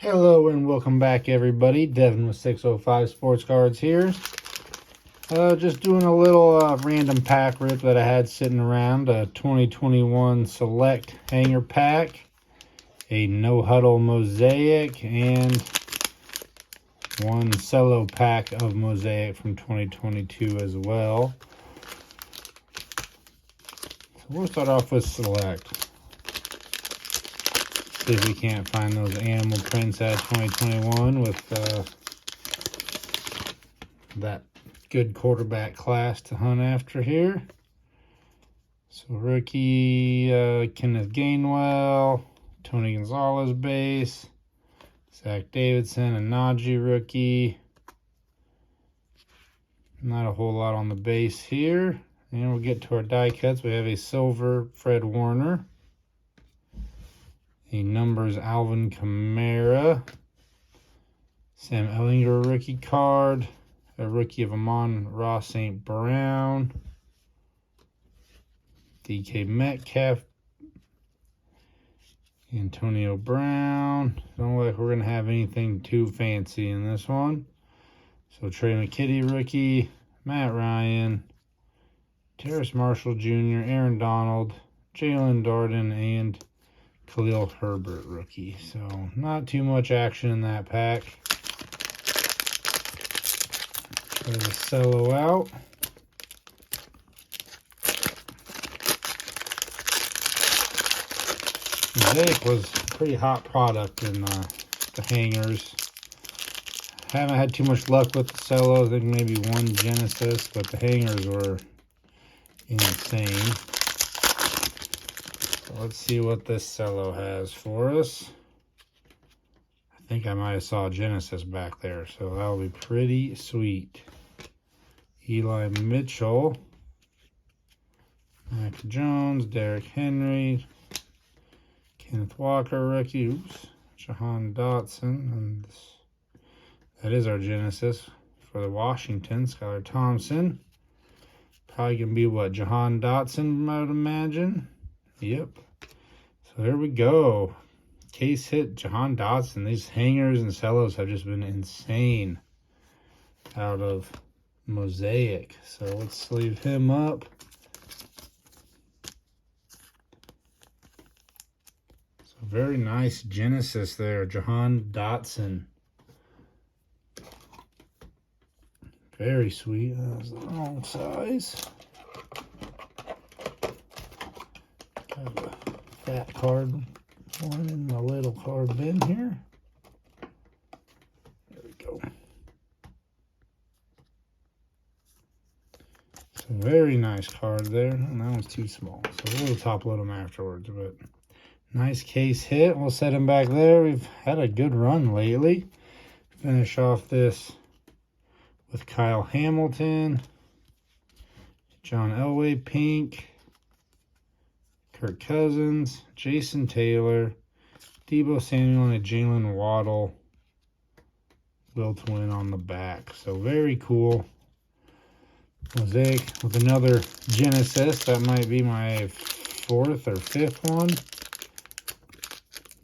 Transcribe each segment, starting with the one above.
Hello and welcome back, everybody. Devin with 605 Sports Cards here. Just doing a little random pack rip that I had sitting around. A 2021 Select Hanger Pack, a No Huddle Mosaic, and one Cello pack of Mosaic from 2022 as well. So we'll start off with Select. See if we can't find those animal prints out of 2021 with that good quarterback class to hunt after here. So rookie Kenneth Gainwell, Tony Gonzalez base, Zach Davidson, and Najee rookie. Not a whole lot on the base here. And we'll get to our die cuts. We have a silver Fred Warner, a numbers Alvin Kamara, Sam Ehlinger rookie card, a rookie of Amon-Ra St. Brown, DK Metcalf, Antonio Brown. Don't look like we're going to have anything too fancy in this one. So Trey McKitty rookie, Matt Ryan, Terrace Marshall Jr., Aaron Donald, Jalen Darden, and Khalil Herbert rookie. So not too much action in that pack. Try the Cello out. Mosaic was a pretty hot product in the hangers. Haven't had too much luck with the Cello. I think maybe one Genesis, but the hangers were insane. Let's see what this Cello has for us. I think I might have saw Genesis back there, so that'll be pretty sweet. Eli Mitchell, Mac Jones, Derrick Henry, Kenneth Walker rookie, Jahan Dotson, and that is our Genesis for the Washington, Skylar Thompson. Probably gonna be what, Jahan Dotson, I would imagine. Yep. So there we go. Case hit Jahan Dotson. These hangers and Cellos have just been insane out of Mosaic. So let's sleeve him up. So very nice Genesis there, Jahan Dotson. Very sweet. That was the wrong size. Got a fat card one in the little card bin here. There we go. So very nice card there. And that one's too small, so we'll top load them afterwards. But nice case hit. We'll set him back there. We've had a good run lately. Finish off this with Kyle Hamilton, John Elway pink, Kirk Cousins, Jason Taylor, Deebo Samuel, and a Jalen Waddle built win on the back. So very cool. Mosaic with another Genesis. That might be my fourth or fifth one.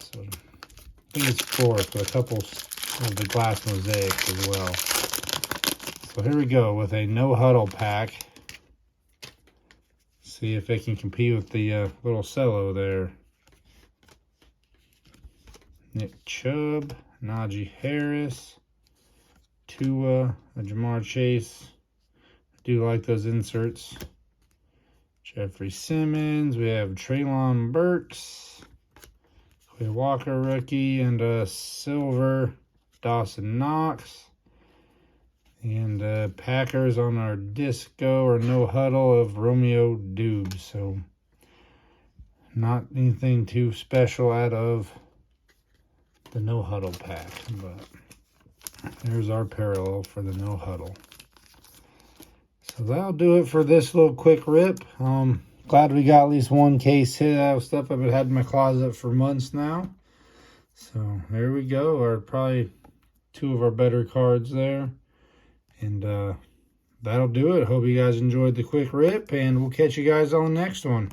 So I think it's fourth with a couple of the glass Mosaics as well. So here we go with a no huddle pack. See if they can compete with the little Cello there. Nick Chubb, Najee Harris, Tua, Jamar Chase. I do like those inserts. Jeffrey Simmons. We have Treylon Burks, Quay Walker rookie, and a silver Dawson Knox. And Packers on our disco or no huddle of Romeo Dubes. So not anything too special out of the no huddle pack, but there's our parallel for the no huddle. So that'll do it for this little quick rip. Glad we got at least one case hit out of stuff I've had in my closet for months now. So there we go, or probably two of our better cards there. And that'll do it. Hope you guys enjoyed the quick rip, and we'll catch you guys on the next one.